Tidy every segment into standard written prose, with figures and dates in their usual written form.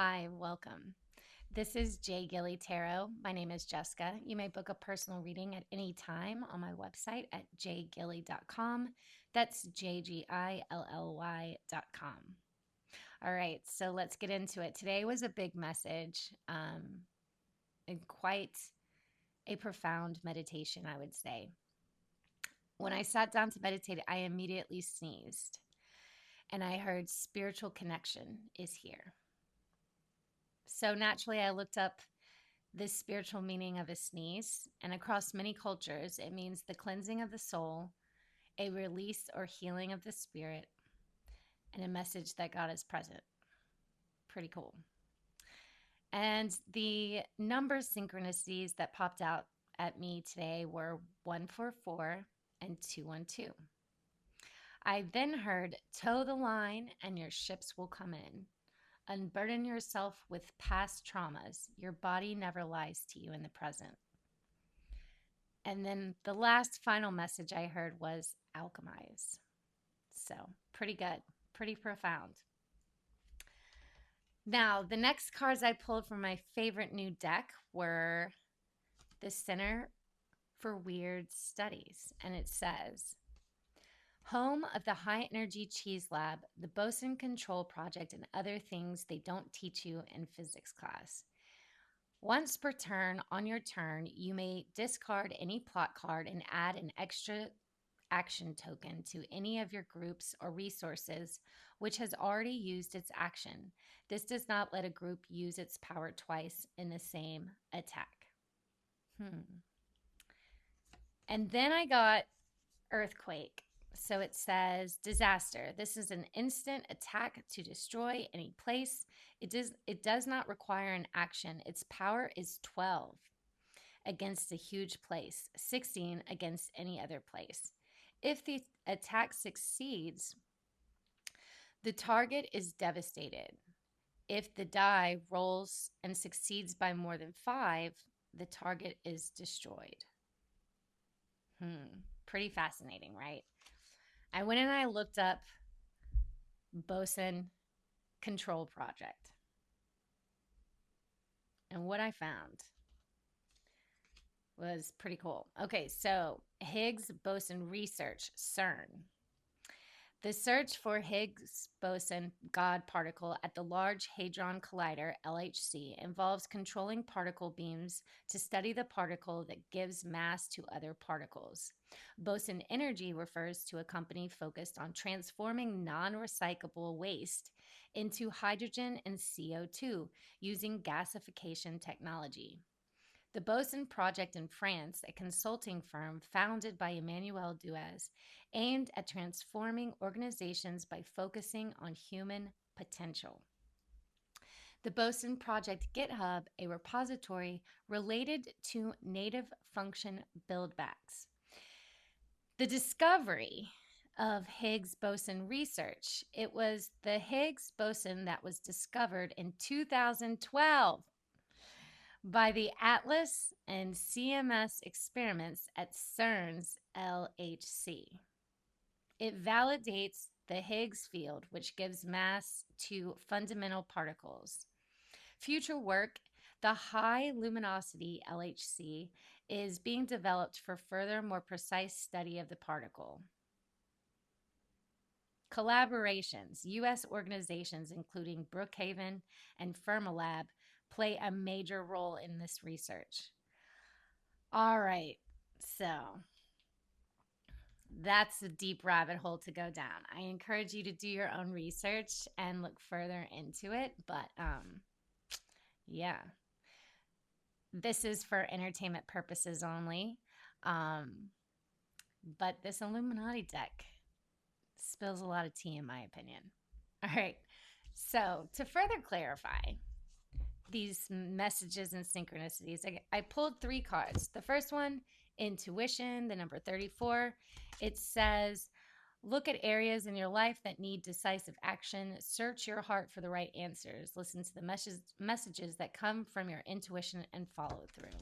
Hi, welcome. This is Jay Gilly Tarot. My name is Jessica. You may book a personal reading at any time on my website at jgilly.com. That's JGILLY.com. All right, so let's get into it. Today was a big message and quite a profound meditation, I would say. When I sat down to meditate, I immediately sneezed and I heard spiritual connection is here. So naturally, I looked up this spiritual meaning of a sneeze, and across many cultures, it means the cleansing of the soul, a release or healing of the spirit, and a message that God is present. Pretty cool. And the number synchronicities that popped out at me today were 144 and 212. I then heard, toe the line and your ships will come in. Unburden yourself with past traumas. Your body never lies to you in the present. And then the last final message I heard was alchemize. So, pretty good, pretty profound. Now, the next cards I pulled from my favorite new deck were the Center for Weird Studies. And it says, home of the High Energy Cheese Lab, the Boson Control Project, and other things they don't teach you in physics class. Once per turn, on your turn, you may discard any plot card and add an extra action token to any of your groups or resources which has already used its action. This does not let a group use its power twice in the same attack. And then I got Earthquake. So it says disaster. This is an instant attack to destroy any place. It does not require an action. Its power is 12 against a huge place, 16 against any other place. If the attack succeeds, the target is devastated. If the die rolls and succeeds by more than 5, the target is destroyed. Pretty fascinating, right? I went and I looked up Boson Control Project. And what I found was pretty cool. Okay, so Higgs Boson Research, CERN. The search for Higgs boson God particle at the Large Hadron Collider, LHC, involves controlling particle beams to study the particle that gives mass to other particles. Boson energy refers to a company focused on transforming non recyclable waste into hydrogen and CO2 using gasification technology. The Boson Project in France, a consulting firm founded by Emmanuel Duez, aimed at transforming organizations by focusing on human potential. The Boson Project GitHub, a repository related to native function buildbacks. The discovery of Higgs boson research. It was the Higgs boson that was discovered in 2012 by the ATLAS and CMS experiments at CERN's LHC. It validates the Higgs field, which gives mass to fundamental particles. Future work, the High Luminosity LHC, is being developed for further, more precise study of the particle. Collaborations, U.S. organizations including Brookhaven and Fermilab play a major role in this research. All right, so that's a deep rabbit hole to go down. I encourage you to do your own research and look further into it, but yeah, this is for entertainment purposes only. But this Illuminati deck spills a lot of tea, in my opinion. All right, so to further clarify these messages and synchronicities, I pulled 3 cards. The first one, intuition, the number 34. It says, look at areas in your life that need decisive action. Search your heart for the right answers. Listen to the messages that come from your intuition and follow through.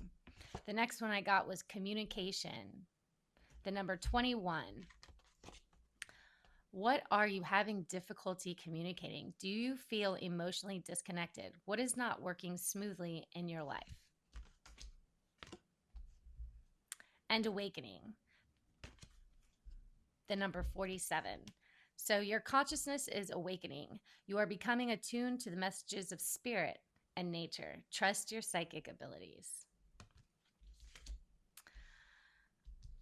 The next one I got was communication, the number 21. What are you having difficulty communicating? Do you feel emotionally disconnected? What is not working smoothly in your life? And awakening, the number 47. So your consciousness is awakening. You are becoming attuned to the messages of spirit and nature. Trust your psychic abilities.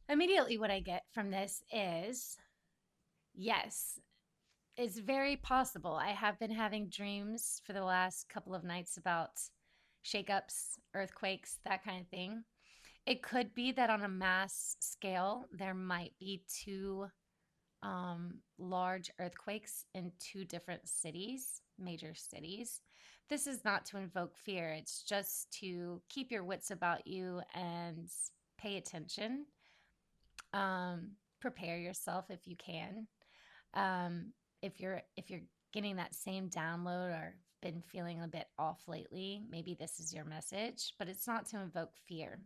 Immediately, what I get from this is yes, it's very possible. I have been having dreams for the last couple of nights about shakeups, earthquakes, that kind of thing. It could be that on a mass scale, there might be two large earthquakes in two different cities, major cities. This is not to invoke fear, it's just to keep your wits about you and pay attention. Um, Prepare yourself if you can. Um, if you're getting that same download or been feeling a bit off lately, maybe this is your message, but it's not to invoke fear.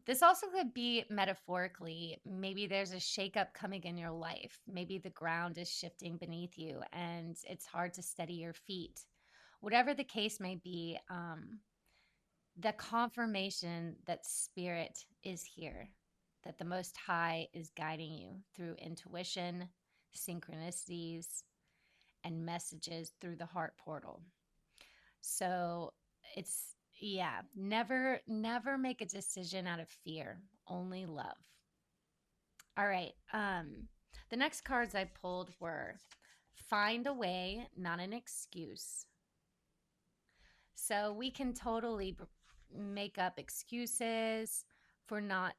This also could be metaphorically, maybe there's a shakeup coming in your life. Maybe the ground is shifting beneath you and it's hard to steady your feet. Whatever the case may be, the confirmation that spirit is here, that the Most High is guiding you through intuition, synchronicities, and messages through the heart portal. So it's, yeah, never make a decision out of fear, only love. All right. The next cards I pulled were find a way, not an excuse. So we can totally make up excuses for not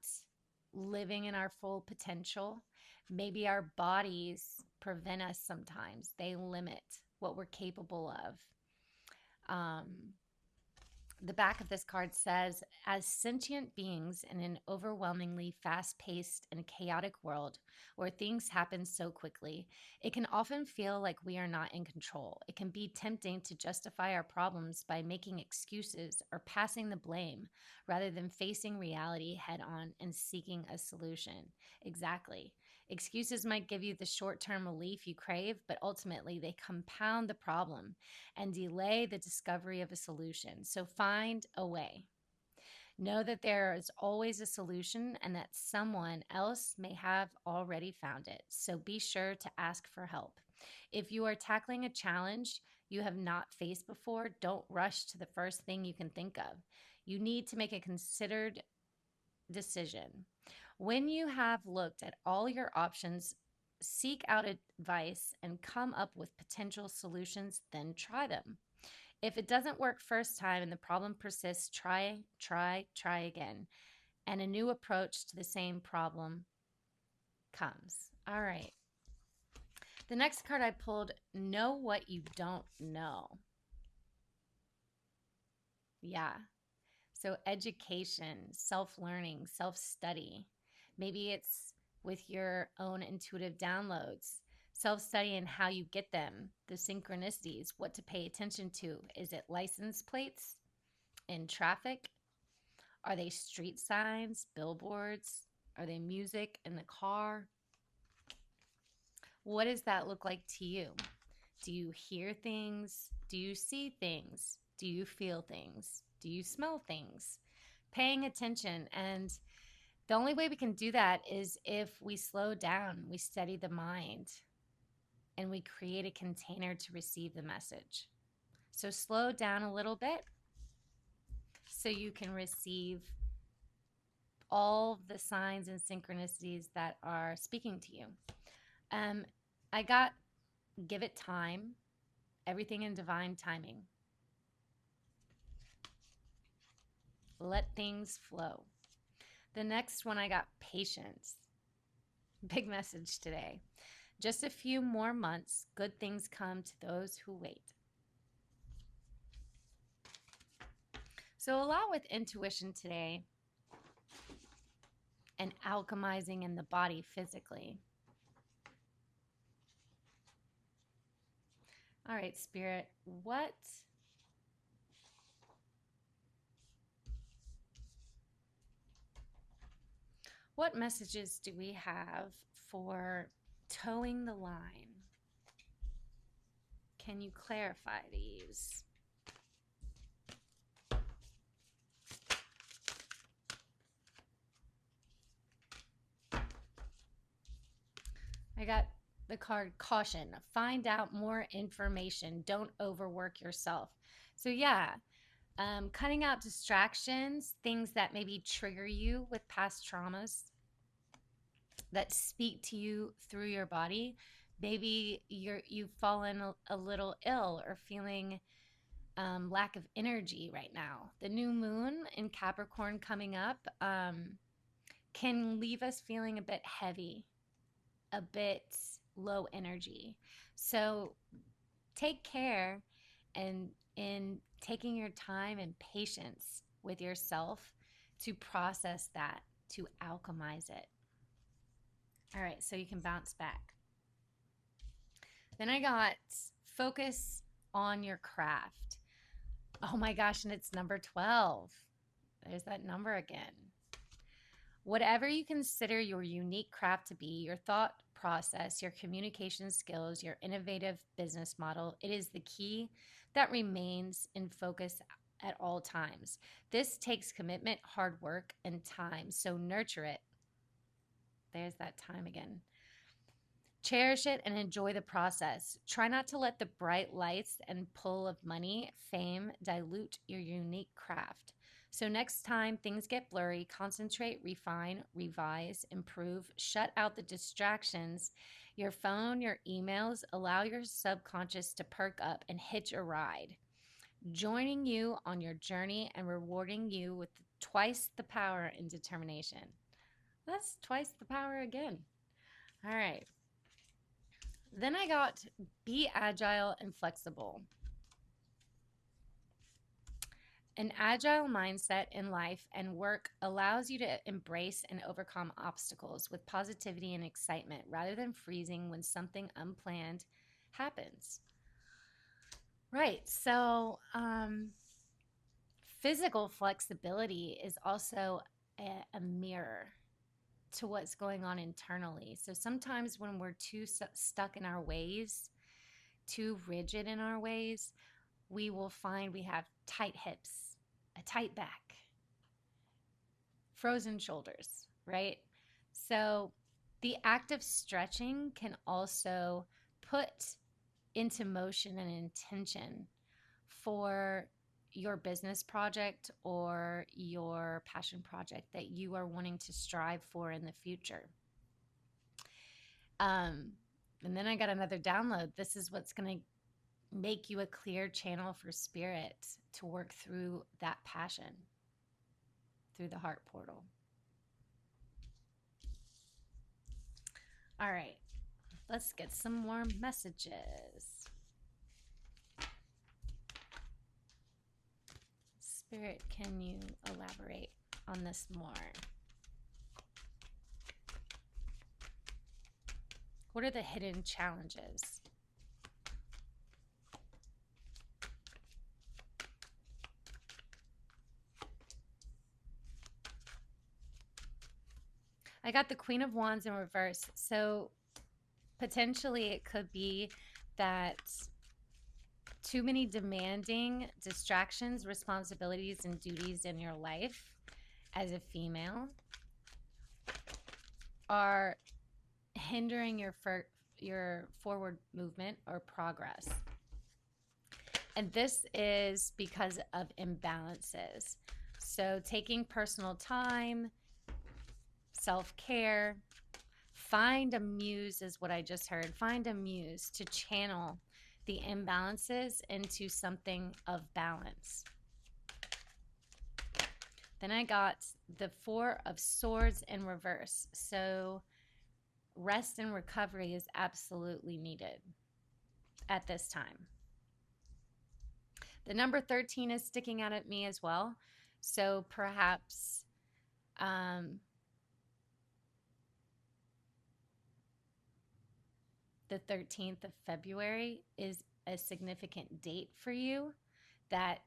living in our full potential. Maybe our bodies prevent us sometimes, they limit what we're capable of. Um, the back of this card says, as sentient beings in an overwhelmingly fast paced and chaotic world where things happen so quickly, it can often feel like we are not in control. It can be tempting to justify our problems by making excuses or passing the blame rather than facing reality head on and seeking a solution. Exactly. Excuses might give you the short term relief you crave, but ultimately they compound the problem and delay the discovery of a solution. So find a way. Know that there is always a solution and that someone else may have already found it. So be sure to ask for help. If you are tackling a challenge you have not faced before, don't rush to the first thing you can think of. You need to make a considered decision. When you have looked at all your options, seek out advice and come up with potential solutions, then try them. If it doesn't work first time and the problem persists, try again. And a new approach to the same problem comes. All right. The next card I pulled, know what you don't know. Yeah. So education, self-learning, self-study. Maybe it's with your own intuitive downloads, self-study and how you get them, the synchronicities, what to pay attention to. Is it license plates in traffic? Are they street signs, billboards? Are they music in the car? What does that look like to you? Do you hear things? Do you see things? Do you feel things? Do you smell things? Paying attention. And the only way we can do that is if we slow down, we steady the mind, and we create a container to receive the message. So slow down a little bit so you can receive all the signs and synchronicities that are speaking to you. Um, I got give it time, everything in divine timing. Let things flow. The next one I got patience. Big message today. Just a few more months, good things come to those who wait. So, a lot with intuition today and alchemizing in the body physically. All right, Spirit, what messages do we have for towing the line. Can you clarify these? I got the card caution. Find out more information. Don't overwork yourself. So, yeah, cutting out distractions, things that maybe trigger you with past traumas that speak to you through your body. Maybe you've fallen a little ill or feeling lack of energy right now. The new moon in Capricorn coming up can leave us feeling a bit heavy, a bit low energy. So take care and in taking your time and patience with yourself to process that, to alchemize it. All right, so you can bounce back. Then I got focus on your craft. Oh my gosh, and it's number 12. There's that number again. Whatever you consider your unique craft to be, your thought process, your communication skills, your innovative business model, it is the key that remains in focus at all times. This takes commitment, hard work, and time, so nurture it. There's that time again. Cherish it and enjoy the process. Try not to let the bright lights and pull of money, fame dilute your unique craft. So, next time things get blurry, concentrate, refine, revise, improve, shut out the distractions, your phone, your emails, allow your subconscious to perk up and hitch a ride, joining you on your journey and rewarding you with twice the power and determination. That's twice the power again. All right. Then I got be agile and flexible. An agile mindset in life and work allows you to embrace and overcome obstacles with positivity and excitement rather than freezing when something unplanned happens. Right. So, physical flexibility is also a mirror to what's going on internally. So sometimes when we're too stuck in our ways, too rigid in our ways, we will find we have tight hips, a tight back, frozen shoulders, right? So the act of stretching can also put into motion an intention for your business project or your passion project that you are wanting to strive for in the future. And then I got another download. This is what's going to make you a clear channel for spirit to work through that passion through the heart portal. All right, let's get some more messages. Spirit, can you elaborate on this more? What are the hidden challenges? I got the Queen of Wands in reverse. So potentially it could be that too many demanding distractions, responsibilities, and duties in your life as a female are hindering your forward movement or progress. And this is because of imbalances. So taking personal time, self-care, find a muse is what I just heard. Find a muse to channel the imbalances into something of balance. Then I got the Four of Swords in reverse. So rest and recovery is absolutely needed at this time. The number 13 is sticking out at me as well. So perhaps the 13th of February is a significant date for you, that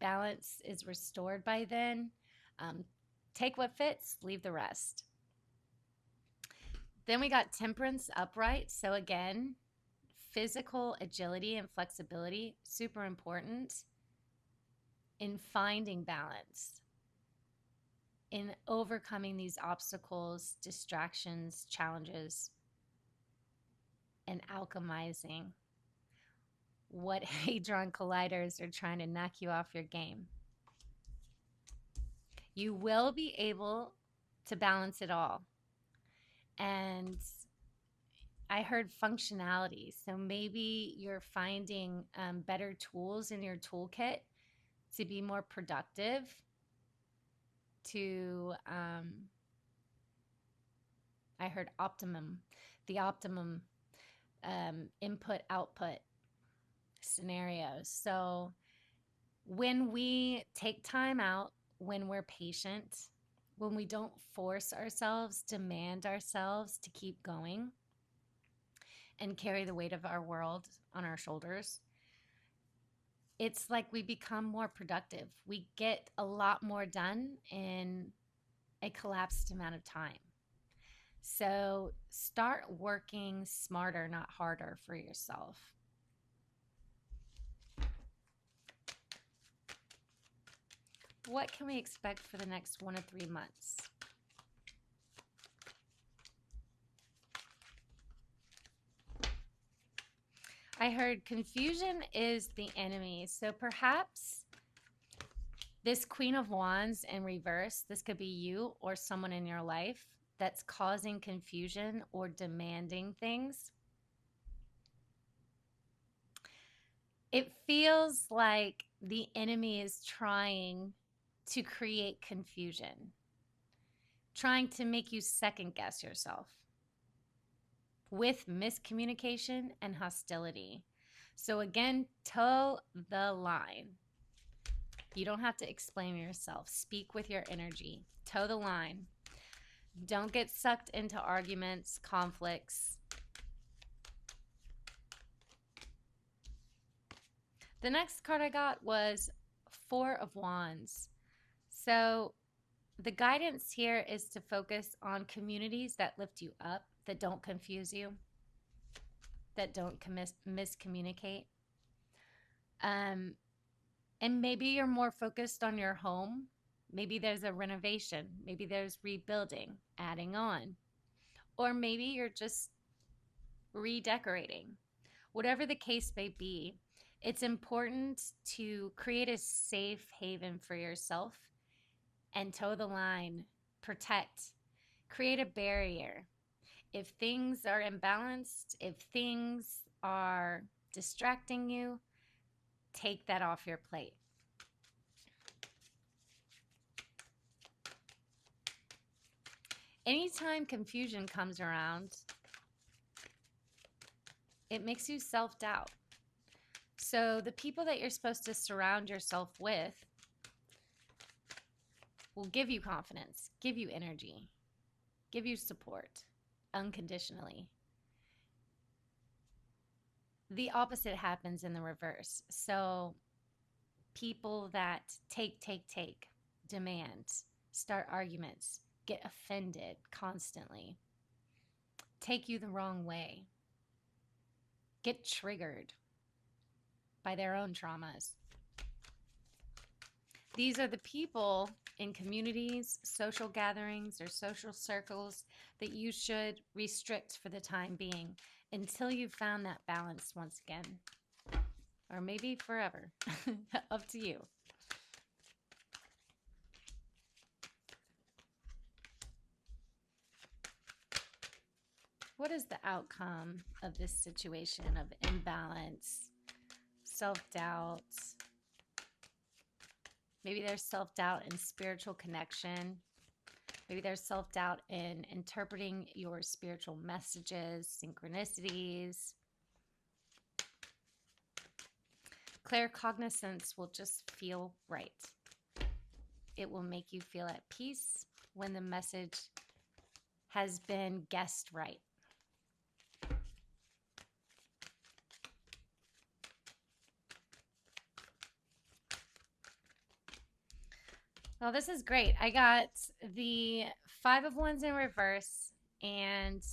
balance is restored by then. Take what fits, leave the rest. Then we got Temperance upright. So again, physical agility and flexibility, super important in finding balance, in overcoming these obstacles, distractions, challenges, and alchemizing what Hadron Colliders are trying to knock you off your game. You will be able to balance it all. And I heard functionality. So maybe you're finding better tools in your toolkit to be more productive, to, I heard optimum, the optimum input output scenarios. So when we take time out, when we're patient, when we don't force ourselves, demand ourselves to keep going and carry the weight of our world on our shoulders, it's like we become more productive. We get a lot more done in a collapsed amount of time. So start working smarter, not harder for yourself. What can we expect for the next 1 to 3 months? I heard confusion is the enemy. So perhaps this Queen of Wands in reverse, this could be you or someone in your life that's causing confusion or demanding things. It feels like the enemy is trying to create confusion, trying to make you second guess yourself with miscommunication and hostility. So again, toe the line. You don't have to explain yourself. Speak with your energy. Toe the line. Don't get sucked into arguments, conflicts. The next card I got was Four of Wands. So the guidance here is to focus on communities that lift you up, that don't confuse you, that don't miscommunicate. And maybe you're more focused on your home. Maybe there's a renovation. Maybe there's rebuilding, adding on. Or maybe you're just redecorating. Whatever the case may be, it's important to create a safe haven for yourself and toe the line, protect, create a barrier. If things are imbalanced, if things are distracting you, take that off your plate. Anytime confusion comes around, it makes you self-doubt. So the people that you're supposed to surround yourself with will give you confidence, give you energy, give you support unconditionally. The opposite happens in the reverse. So people that take, demand, start arguments, get offended constantly, take you the wrong way, get triggered by their own traumas. These are the people in communities, social gatherings, or social circles that you should restrict for the time being until you've found that balance once again. Or maybe forever. Up to you. What is the outcome of this situation of imbalance, self-doubt? Maybe there's self-doubt in spiritual connection. Maybe there's self-doubt in interpreting your spiritual messages, synchronicities. Claircognizance will just feel right. It will make you feel at peace when the message has been guessed right. Well, this is great. I got the Five of Wands in reverse and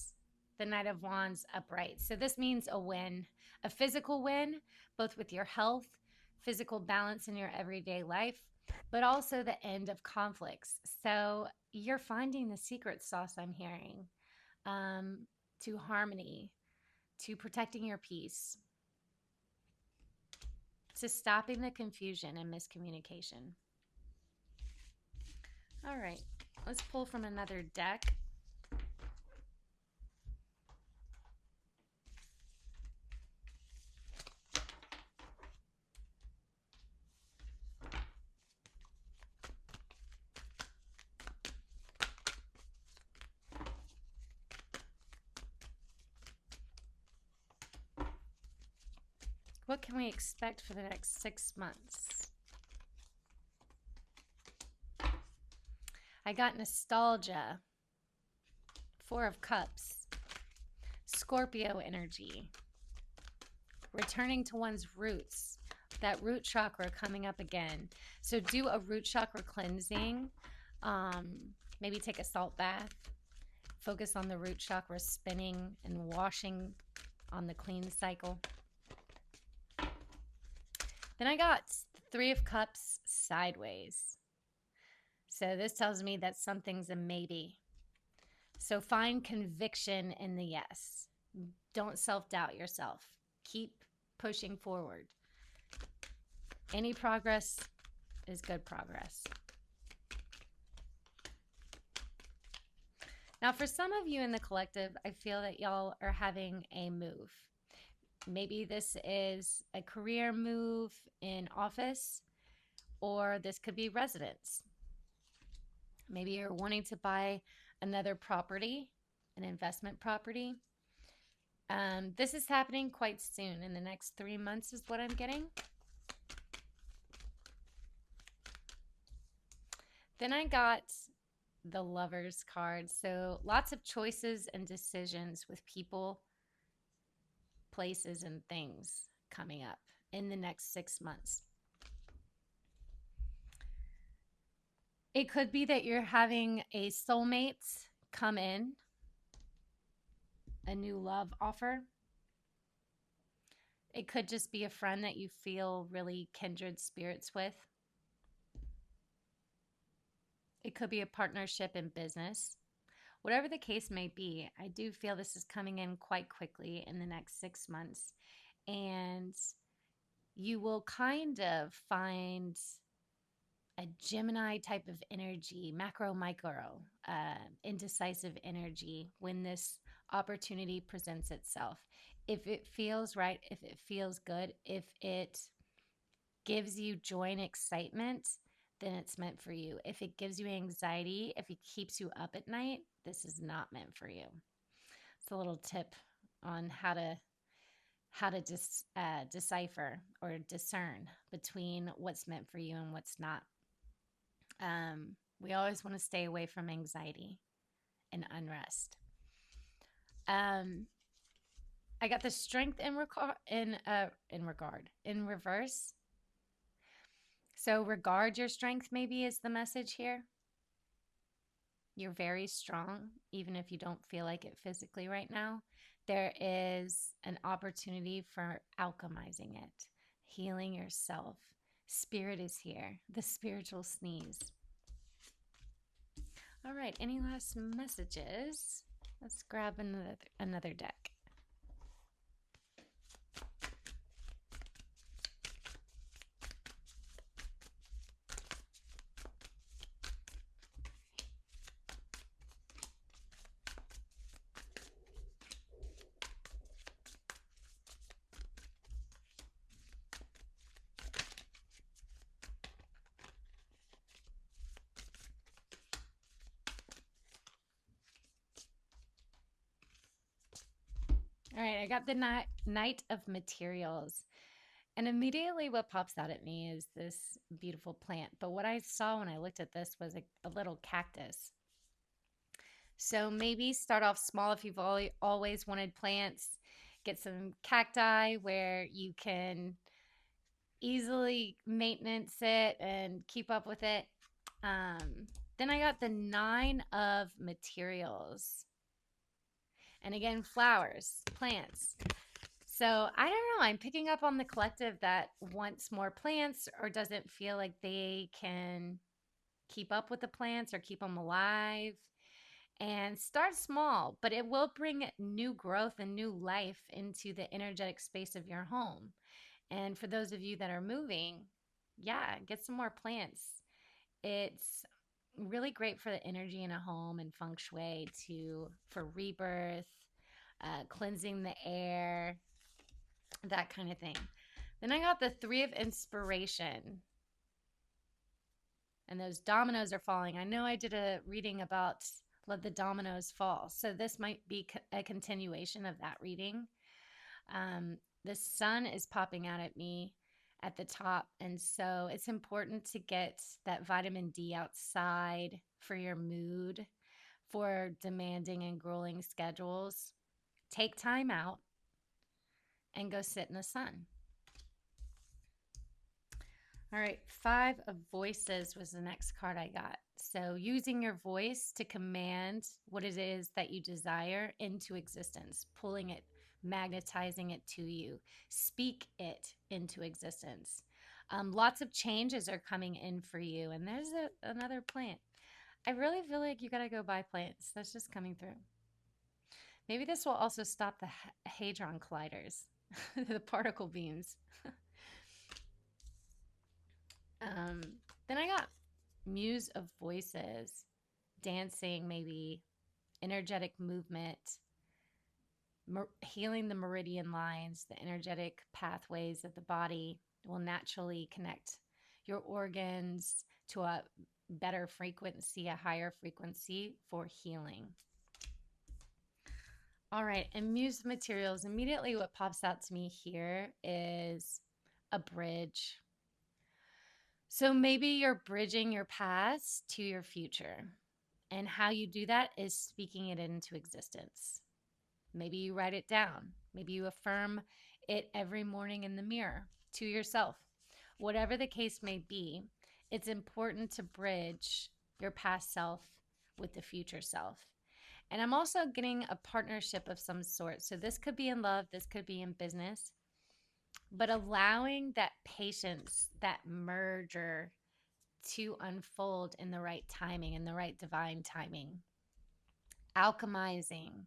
the Knight of Wands upright. So this means a win, a physical win, both with your health, physical balance in your everyday life, but also the end of conflicts. So you're finding the secret sauce, I'm hearing, um, to harmony, to protecting your peace, to stopping the confusion and miscommunication. All right, let's pull from another deck. What can we expect for the next 6 months? I got nostalgia, 4 of Cups, Scorpio energy, returning to one's roots, that root chakra coming up again. So do a root chakra cleansing. Maybe take a salt bath. Focus on the root chakra spinning and washing on the clean cycle. Then I got 3 of Cups sideways. So this tells me that something's a maybe. So find conviction in the yes. Don't self-doubt yourself. Keep pushing forward. Any progress is good progress. Now, for some of you in the collective, I feel that y'all are having a move. Maybe this is a career move in office, or this could be residence. Maybe you're wanting to buy another property, an investment property. This is happening quite soon. In the next 3 months is what I'm getting. Then I got the Lovers card. So lots of choices and decisions with people, places, and things coming up in the next 6 months. It could be that you're having a soulmate come in, a new love offer. It could just be a friend that you feel really kindred spirits with. It could be a partnership in business. Whatever the case may be, I do feel this is coming in quite quickly in the next 6 months. And you will kind of find a Gemini type of energy, macro, micro, indecisive energy when this opportunity presents itself. If it feels right, if it feels good, if it gives you joy and excitement, then it's meant for you. If it gives you anxiety, if it keeps you up at night, this is not meant for you. It's a little tip on how to decipher or discern between what's meant for you and what's not. We always want to stay away from anxiety and unrest. I got the Strength in reverse. So regard your strength, maybe, is the message here. You're very strong, even if you don't feel like it physically right now. There is an opportunity for alchemizing it, healing yourself. Spirit is here, the spiritual sneeze. All right, any last messages? Let's grab another deck. All right, I got the Knight of Materials. And immediately what pops out at me is this beautiful plant. But what I saw when I looked at this was a little cactus. So maybe start off small if you've always wanted plants. Get some cacti where you can easily maintenance it and keep up with it. Then I got the 9 of Materials. And again, flowers, plants. So I don't know. I'm picking up on the collective that wants more plants or doesn't feel like they can keep up with the plants or keep them alive. And start small, but it will bring new growth and new life into the energetic space of your home. And for those of you that are moving, yeah, get some more plants. It's really great for the energy in a home and feng shui to for rebirth, cleansing the air, that kind of thing. Then I got the Three of Inspiration, and those dominoes are falling. I know I did a reading about Let the Dominoes Fall, so this might be a continuation of that reading. The sun is popping out at me at the top, and so it's important to get that vitamin D outside for your mood, for demanding and grueling schedules. Take time out and go sit in the sun. All right, Five of Voices was the next card I got. So, using your voice to command what it is that you desire into existence, pulling it, magnetizing it to you, speak it into existence. Lots of changes are coming in for you, and there's another plant. I really feel like you got to go buy plants. That's just coming through. Maybe this will also stop the Hadron Colliders, the particle beams. Um, then I got Muse of Voices, dancing, maybe energetic movement, healing the meridian lines, the energetic pathways of the body will naturally connect your organs to a better frequency, a higher frequency for healing. All right, and Muse materials, immediately what pops out to me here is a bridge. So maybe you're bridging your past to your future. And how you do that is speaking it into existence. Maybe you write it down. Maybe you affirm it every morning in the mirror to yourself. Whatever the case may be, it's important to bridge your past self with the future self. And I'm also getting a partnership of some sort. So this could be in love, this could be in business, but allowing that patience, that merger to unfold in the right timing, in the right divine timing. Alchemizing,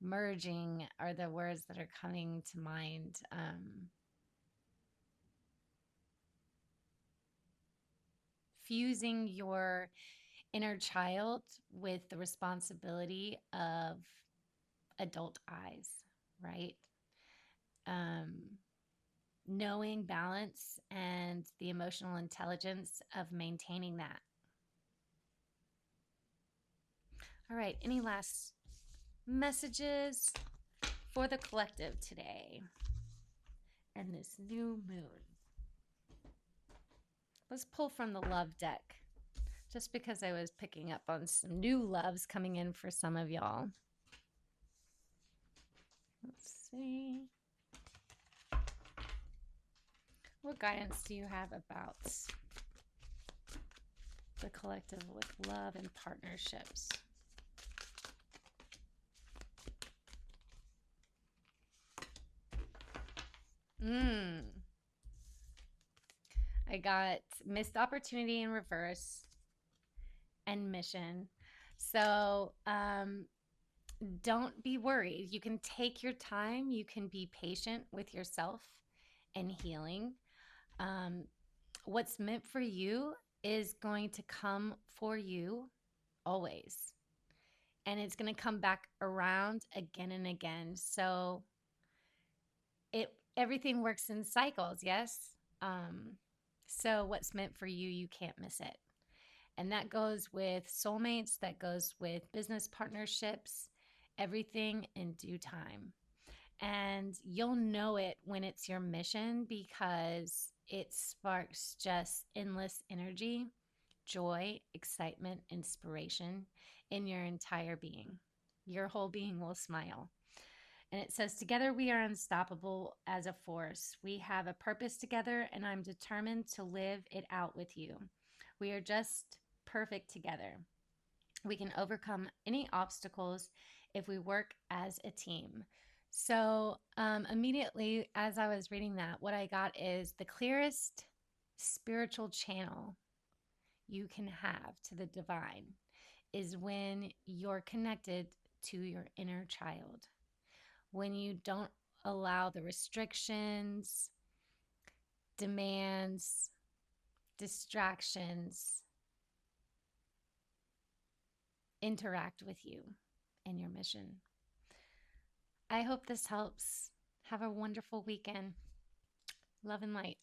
merging are the words that are coming to mind. Fusing your inner child with the responsibility of adult eyes, right? Knowing balance and the emotional intelligence of maintaining that. All right, any last messages for the collective today and this new moon? Let's pull from the love deck, just because I was picking up on some new loves coming in for some of y'all. Let's see. What guidance do you have about the collective with love and partnerships? I got missed opportunity in reverse and mission. So don't be worried. You can take your time. You can be patient with yourself and healing. What's meant for you is going to come for you always. And it's going to come back around again and again. So everything works in cycles, yes? So what's meant for you, you can't miss it. And that goes with soulmates, that goes with business partnerships, everything in due time. And you'll know it when it's your mission because it sparks just endless energy, joy, excitement, inspiration in your entire being. Your whole being will smile. And it says, together we are unstoppable as a force. We have a purpose together, and I'm determined to live it out with you. We are just perfect together. We can overcome any obstacles if we work as a team. So, immediately as I was reading that, what I got is the clearest spiritual channel you can have to the divine is when you're connected to your inner child, when you don't allow the restrictions, demands, distractions interact with you and your mission. I hope this helps. Have a wonderful weekend. Love and light.